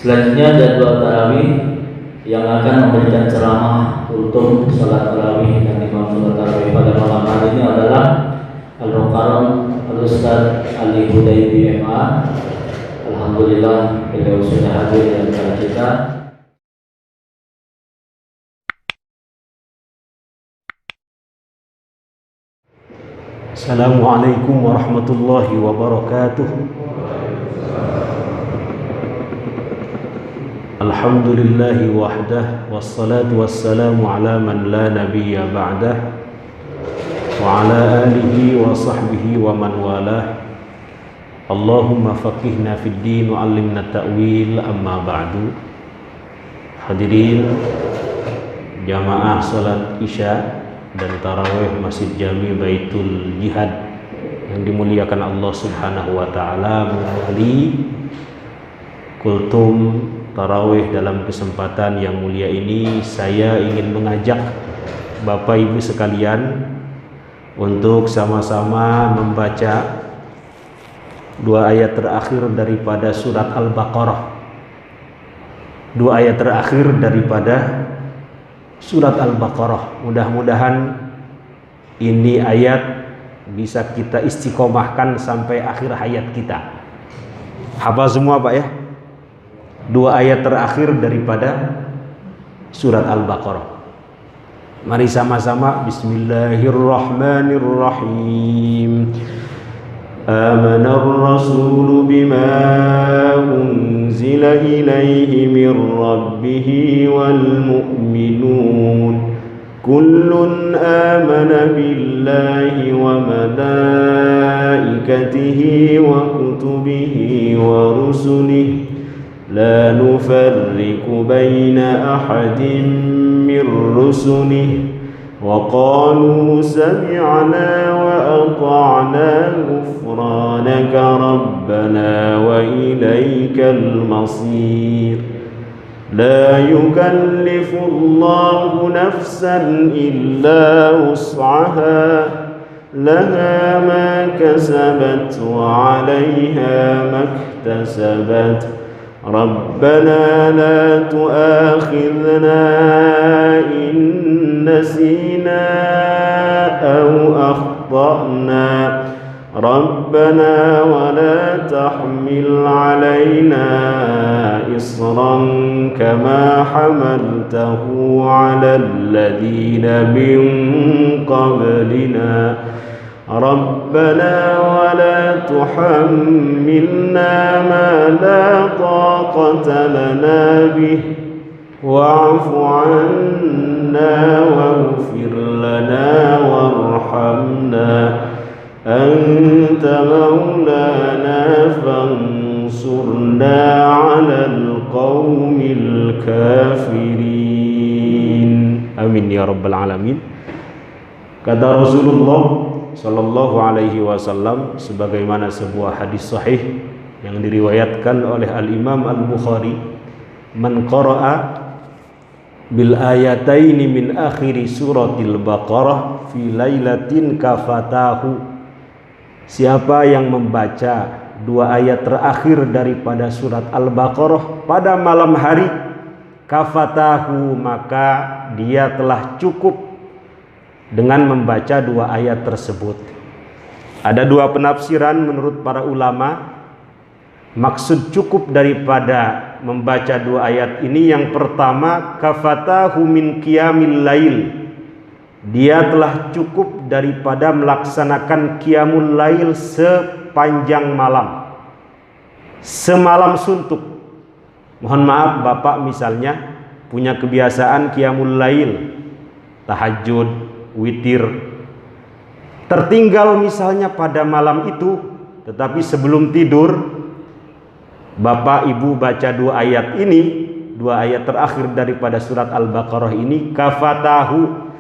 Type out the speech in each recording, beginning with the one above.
Selanjutnya jadwal tarawih yang akan memberikan ceramah kultum salat tarawih dan imam salat tarawih pada malam hari ini adalah Al-Mukarram Al-Ustaz Ali Hudaybi MA. Alhamdulillah beliau sudah hadir di antara kita. Assalamualaikum warahmatullahi wabarakatuh. Alhamdulillahi wahdah, wassalatu wassalamu ala man la nabiyya ba'dah, wa ala alihi wa sahbihi wa man walah. Allahumma faqihna fid din wa 'allimna ta'wil, amma ba'du. Hadirin jamaah salat Isya dan tarawih Masjid Jami Baitul Jihad yang dimuliakan Allah Subhanahu wa taala, melalui kultum tarawih dalam kesempatan yang mulia ini saya ingin mengajak Bapak Ibu sekalian untuk sama-sama membaca dua ayat terakhir daripada surat Al-Baqarah. Dua ayat terakhir daripada surat Al-Baqarah. Mudah-mudahan ini ayat bisa kita istiqomahkan sampai akhir hayat kita. Hafal semua Pak ya? Dua ayat terakhir daripada surat Al-Baqarah. Mari sama-sama. Bismillahirrahmanirrahim. Amanar rasulu bima unzila ilaihi min rabbihi wal mu'minun kullun amana billahi wa malaikatihi wa kutubihi wa rusulihi la nufarriqu baina ahadin min rusulihi wa qalu sami'na wa ata'na ghufranaka rabbana wa ilaikal masir la yukallifu Allahu nafsan illa wus'aha laha ma kasabat wa 'alayha maktasabat ربنا لا تؤاخذنا إن نسينا أو أخطأنا ربنا ولا تحمل علينا إصرا كما حملته على الذين من قبلنا ربنا ولا تحملنا ما لا طاقة لنا به واعف عنا واغفر لنا وارحمنا أنت مولانا فانصرنا على القوم الكافرين آمين يا رب العالمين. Kata Rasulullah Sallallahu alaihi wasallam sebagaimana sebuah hadis sahih yang diriwayatkan oleh Al-Imam Al-Bukhari, man qara'a bil ayataini min akhiri suratil Baqarah fi lailatin kafatahu, siapa yang membaca dua ayat terakhir daripada surat Al-Baqarah pada malam hari, kafatahu, maka dia telah cukup dengan membaca dua ayat tersebut. Ada dua penafsiran menurut para ulama. Maksud cukup daripada membaca dua ayat ini, yang pertama, kafatahu min qiyamil lail, dia telah cukup daripada melaksanakan qiyamul lail sepanjang malam, semalam suntuk. Mohon maaf Bapak misalnya punya kebiasaan qiyamul lail, tahajud, witir, tertinggal misalnya pada malam itu, tetapi sebelum tidur Bapak Ibu baca dua ayat ini, dua ayat terakhir daripada surat Al-Baqarah ini, kafatahu,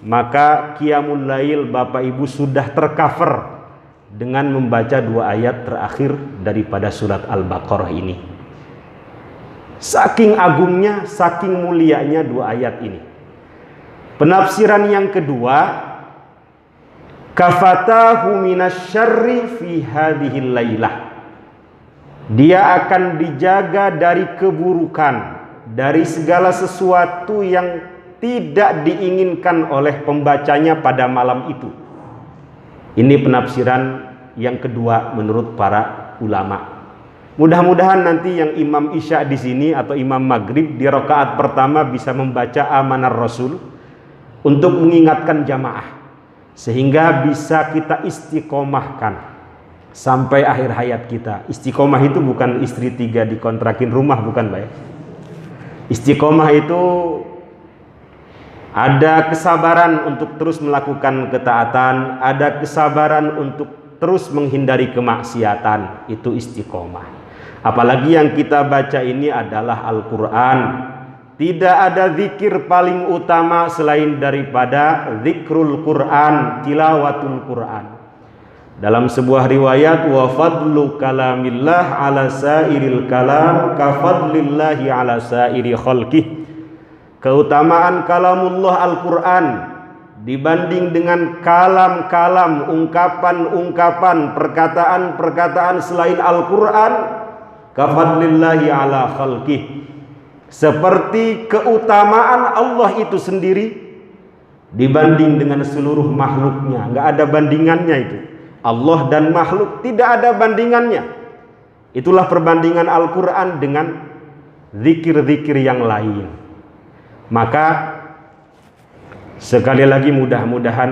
maka qiyamul lail Bapak Ibu sudah tercover dengan membaca dua ayat terakhir daripada surat Al-Baqarah ini. Saking agungnya, saking mulianya dua ayat ini. Penafsiran yang kedua, kafatahu minasyarri fi hadhil lailah, Dia akan dijaga dari keburukan, dari segala sesuatu yang tidak diinginkan oleh pembacanya pada malam itu. Ini penafsiran yang kedua menurut para ulama. Mudah-mudahan nanti yang imam isya di sini atau imam maghrib di rakaat pertama bisa membaca Amanar Rasul untuk mengingatkan jamaah, sehingga bisa kita istiqomahkan sampai akhir hayat kita. Istiqomah itu bukan istri 3 dikontrakin rumah, bukan Pak ya. Istiqomah itu ada kesabaran untuk terus melakukan ketaatan, ada kesabaran untuk terus menghindari kemaksiatan. Itu istiqomah. Apalagi yang kita baca ini adalah Al-Quran. Tidak ada zikir paling utama selain daripada zikrul Quran, tilawatul Quran. Dalam sebuah riwayat, wa fadlu kalamillah ala sairil kalam ka fadlillahi ala sairi khalqih. Keutamaan kalamullah Al-Quran dibanding dengan kalam-kalam, ungkapan-ungkapan, perkataan-perkataan selain Al-Quran, ka fadlillahi ala khalqih, seperti keutamaan Allah itu sendiri dibanding dengan seluruh makhluknya. Nggak ada bandingannya itu. Allah dan makhluk tidak ada bandingannya. Itulah perbandingan Al-Quran dengan zikir-zikir yang lain. Maka sekali lagi mudah-mudahan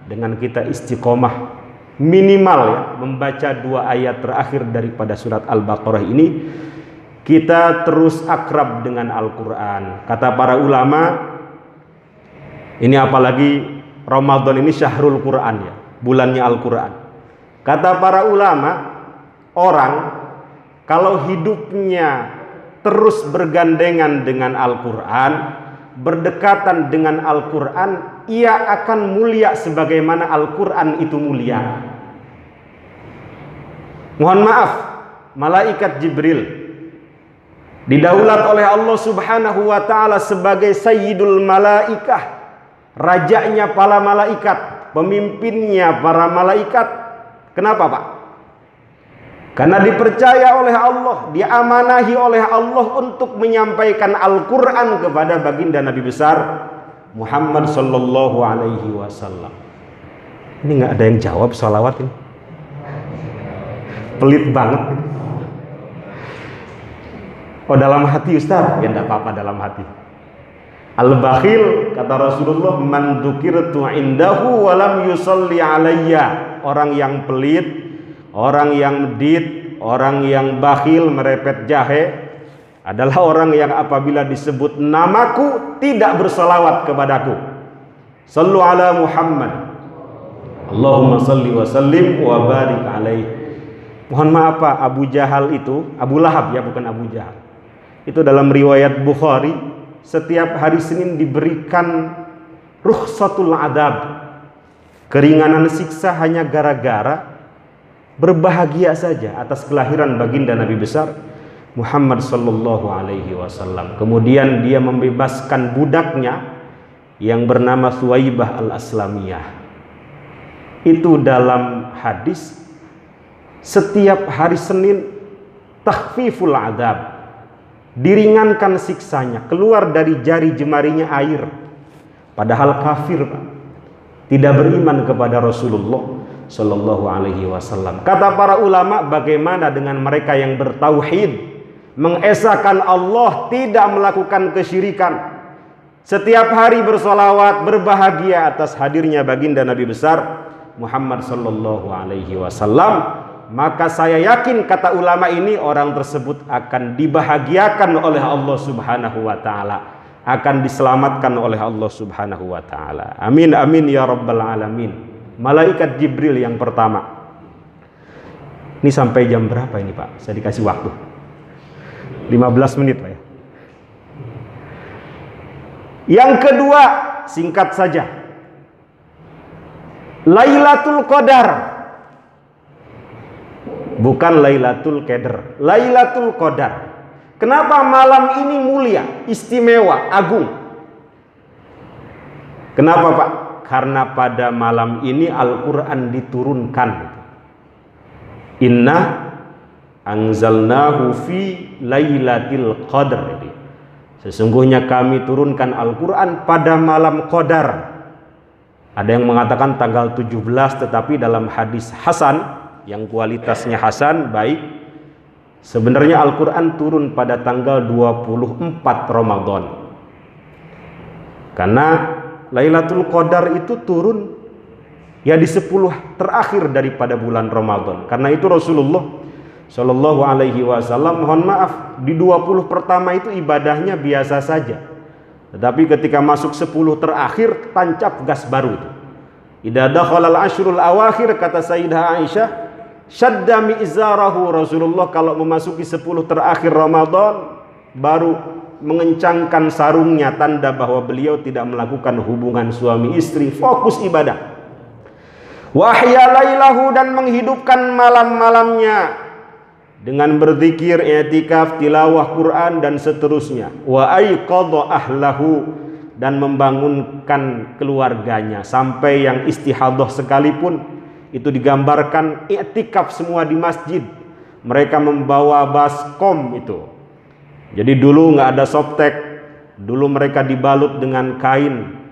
dengan kita istiqomah minimal ya, membaca 2 ayat terakhir daripada surat Al-Baqarah ini, kita terus akrab dengan Al-Quran. Kata para ulama, ini apalagi Ramadan ini syahrul Quran ya, bulannya Al-Quran. Kata para ulama, orang kalau hidupnya terus bergandengan dengan Al-Quran, berdekatan dengan Al-Quran, ia akan mulia sebagaimana Al-Quran itu mulia. Mohon maaf, malaikat Jibril didaulat oleh Allah Subhanahu wa ta'ala sebagai Sayyidul Malaikah, rajanya para malaikat, pemimpinnya para malaikat. Kenapa Pak? Karena dipercaya oleh Allah, diamanahi oleh Allah untuk menyampaikan Al-Quran kepada baginda Nabi besar Muhammad sallallahu alaihi wasallam. Ini nggak ada yang jawab salawat ini. Pelit banget. Oh dalam hati Ustaz? Ya enggak apa-apa dalam hati. Al-bakhil kata Rasulullah, man dzukirtu indahu wa lam yusalli alayya. Orang yang pelit, orang yang medit, orang yang bakhil, merepet jahe adalah orang yang apabila disebut namaku tidak bersalawat kepadaku. Sallu ala Muhammad. Allahumma salli wa sallim wa barik alaih. Mohon maaf Pak, Abu Jahal itu, Abu Lahab ya, bukan Abu Jahal. Itu dalam riwayat Bukhari, setiap hari Senin diberikan rukhsatul adab, keringanan siksa hanya gara-gara berbahagia saja atas kelahiran baginda Nabi besar Muhammad sallallahu alaihi wasallam. Kemudian dia membebaskan budaknya yang bernama Thuwaibah al-Aslamiyah. Itu dalam hadis, setiap hari Senin takhfiful adab, diringankan siksanya, keluar dari jari jemarinya air. Padahal kafir Pak, tidak beriman kepada Rasulullah sallallahu alaihi wasallam. Kata para ulama, bagaimana dengan mereka yang bertauhid, mengesahkan Allah, tidak melakukan kesyirikan, setiap hari bersolawat, berbahagia atas hadirnya baginda Nabi besar Muhammad sallallahu alaihi wasallam. Maka saya yakin, kata ulama ini, orang tersebut akan dibahagiakan oleh Allah Subhanahu wa ta'ala, akan diselamatkan oleh Allah Subhanahu wa ta'ala. Amin amin ya rabbal alamin. Malaikat Jibril yang pertama. Ini sampai jam berapa ini Pak? Saya dikasih waktu 15 menit Pak ya. Yang kedua, singkat saja, Lailatul Qadar. Bukan Lailatul Qadar, Lailatul Qadar. Kenapa malam ini mulia, istimewa, agung? Kenapa Pak? Karena pada malam ini Al-Quran diturunkan. Inna Anzalnahu fi lailatul qadr. Sesungguhnya kami turunkan Al-Quran pada malam Qadar. Ada yang mengatakan tanggal 17, tetapi dalam hadis Hasan yang kualitasnya Hasan baik, sebenarnya Al-Quran turun pada tanggal 24 Ramadan. Karena Lailatul Qadar itu turun ya di 10 terakhir daripada bulan Ramadan. Karena itu Rasulullah Shallallahu Alaihi Wasallam, mohon maaf, di 20 pertama itu ibadahnya biasa saja, tetapi ketika masuk 10 terakhir tancap gas baru itu. Idza dakhalal ashrul awakhir, kata Sayyidah Aisyah, syadda mi'zarahu. Rasulullah kalau memasuki 10 terakhir Ramadan baru mengencangkan sarungnya, tanda bahwa beliau tidak melakukan hubungan suami istri, fokus ibadah. Wa ahya lailahu, dan menghidupkan malam-malamnya dengan berzikir, i'tikaf, tilawah Quran dan seterusnya. Wa aiqadha ahlahu, dan membangunkan keluarganya, sampai yang istihadah sekalipun itu digambarkan i'tikaf semua di masjid. Mereka membawa baskom itu. Jadi dulu nggak ada softtek, dulu mereka dibalut dengan kain.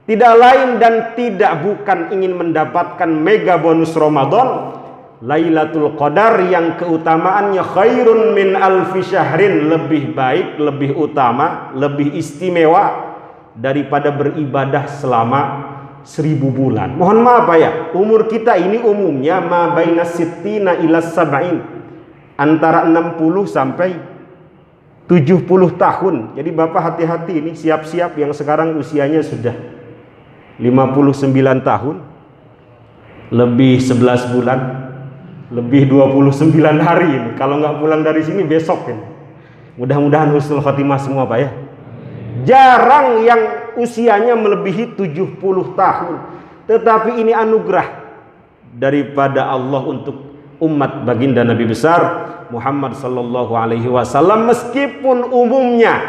Tidak lain dan tidak bukan ingin mendapatkan mega bonus Ramadan, Lailatul Qadar, yang keutamaannya khairun min alfi syahrin, lebih baik, lebih utama, lebih istimewa daripada beribadah selama 1000 bulan. Mohon maaf ya, umur kita ini umumnya ma baina sittina ila sab'in, antara 60 sampai 70 tahun. Jadi Bapak hati-hati ini, siap-siap yang sekarang usianya sudah 59 tahun, lebih 11 bulan, lebih 29 hari ini. Kalau nggak pulang dari sini besok ini. Mudah-mudahan husnul khotimah semua Pak ya. Jarang yang usianya melebihi 70 tahun. Tetapi ini anugerah daripada Allah untuk umat baginda Nabi besar Muhammad sallallahu alaihi wasallam. Meskipun umumnya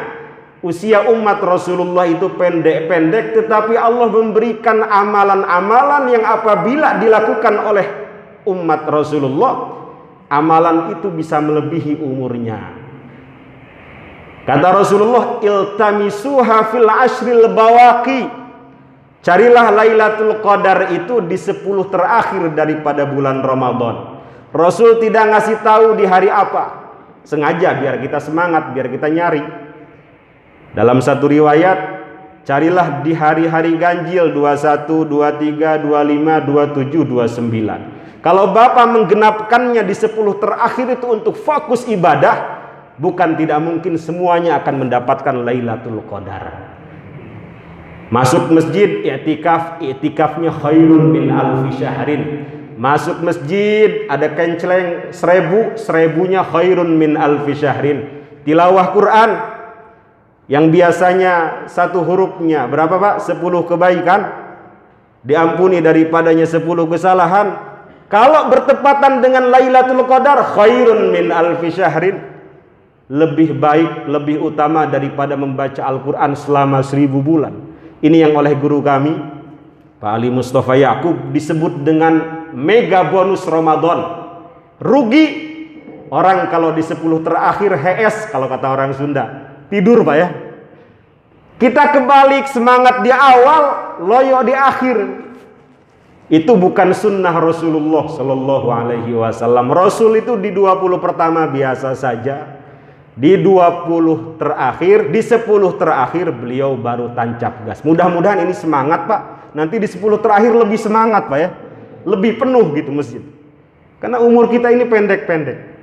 usia umat Rasulullah itu pendek-pendek, tetapi Allah memberikan amalan-amalan yang apabila dilakukan oleh umat Rasulullah, amalan itu bisa melebihi umurnya. Kata Rasulullah, iltamisuha fil ashril bawaqi, carilah Lailatul Qadar itu di 10 terakhir daripada bulan Ramadan. Rasul tidak ngasih tahu di hari apa, sengaja biar kita semangat, biar kita nyari. Dalam satu riwayat, carilah di hari-hari ganjil 21, 23, 25, 27, 29. Kalau Bapak menggenapkannya di 10 terakhir itu untuk fokus ibadah, bukan tidak mungkin semuanya akan mendapatkan Lailatul Qadar. Masuk masjid, i'tikaf, i'tikafnya khairun min alfi syahrin. Masuk masjid ada kenceleng 1000, 1000-nya khairun min alfi syahrin. Tilawah Quran yang biasanya satu hurufnya berapa Pak? 10 kebaikan, diampuni daripadanya 10 kesalahan. Kalau bertepatan dengan Lailatul Qadar, khairun min alfi syahrin, lebih baik, lebih utama daripada membaca Al-Quran selama 1000 bulan. Ini yang oleh guru kami Pak Ali Mustafa Yaqub disebut dengan mega bonus Ramadan. Rugi orang kalau di 10 terakhir HS, kalau kata orang Sunda, tidur Pak ya. Kita kebalik, semangat di awal, loyo di akhir. Itu bukan sunnah Rasulullah Sallallahu Alaihi Wasallam. Rasul itu di 20 pertama biasa saja, di 20 terakhir, di 10 terakhir beliau baru tancap gas. Mudah-mudahan ini semangat Pak. Nanti di 10 terakhir lebih semangat Pak ya, lebih penuh gitu masjid. Karena umur kita ini pendek-pendek.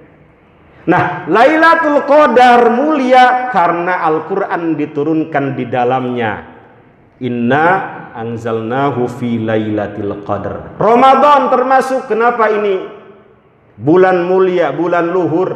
Nah, Lailatul Qadar mulia karena Al-Quran diturunkan di dalamnya. Inna anzalnahu fi lailatul qadar. Ramadan termasuk. Kenapa ini bulan mulia, bulan luhur?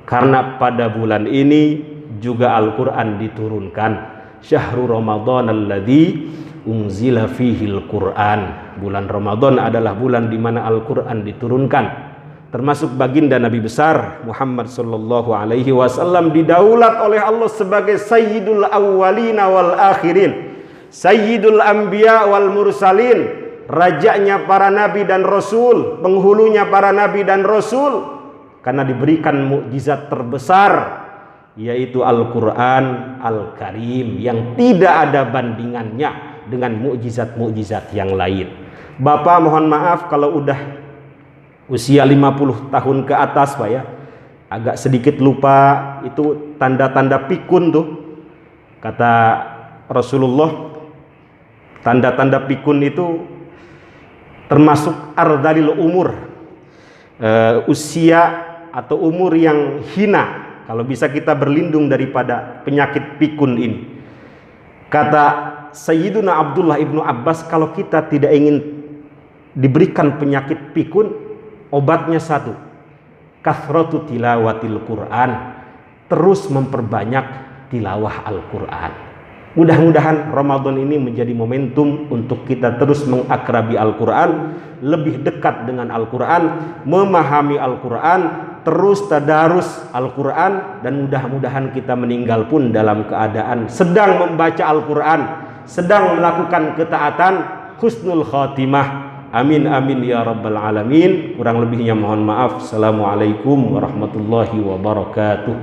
Karena pada bulan ini juga Al-Quran diturunkan. Syahrul Ramadan alladzi unzila fihil Quran. Bulan Ramadan adalah bulan di mana Al-Quran diturunkan. Termasuk baginda Nabi besar Muhammad sallallahu alaihi wasallam didaulat oleh Allah sebagai sayyidul awwalina wal akhirin, sayyidul anbiya wal mursalin, rajanya para nabi dan rasul, penghulunya para nabi dan rasul. karena diberikan mukjizat terbesar, yaitu Al-Quran Al-Karim yang tidak ada bandingannya dengan mukjizat-mukjizat yang lain. Bapak mohon maaf kalau udah usia 50 tahun ke atas Pak ya, agak sedikit lupa itu tanda-tanda pikun tuh. Kata Rasulullah, tanda-tanda pikun itu termasuk ardalil umur, usia atau umur yang hina. Kalau bisa kita berlindung daripada penyakit pikun ini. Kata Sayyiduna Abdullah ibnu Abbas, kalau kita tidak ingin diberikan penyakit pikun, obatnya satu, kathratu tilawatil Quran, terus memperbanyak tilawah Al-Quran. Mudah-mudahan Ramadan ini menjadi momentum untuk kita terus mengakrabi Al-Quran, lebih dekat dengan Al-Quran, memahami Al-Quran, terus tadarus Al-Quran, dan mudah-mudahan kita meninggal pun dalam keadaan sedang membaca Al-Quran, sedang melakukan ketaatan, husnul khatimah. Amin amin ya rabbal alamin. Kurang lebihnya mohon maaf. Assalamualaikum warahmatullahi wabarakatuh.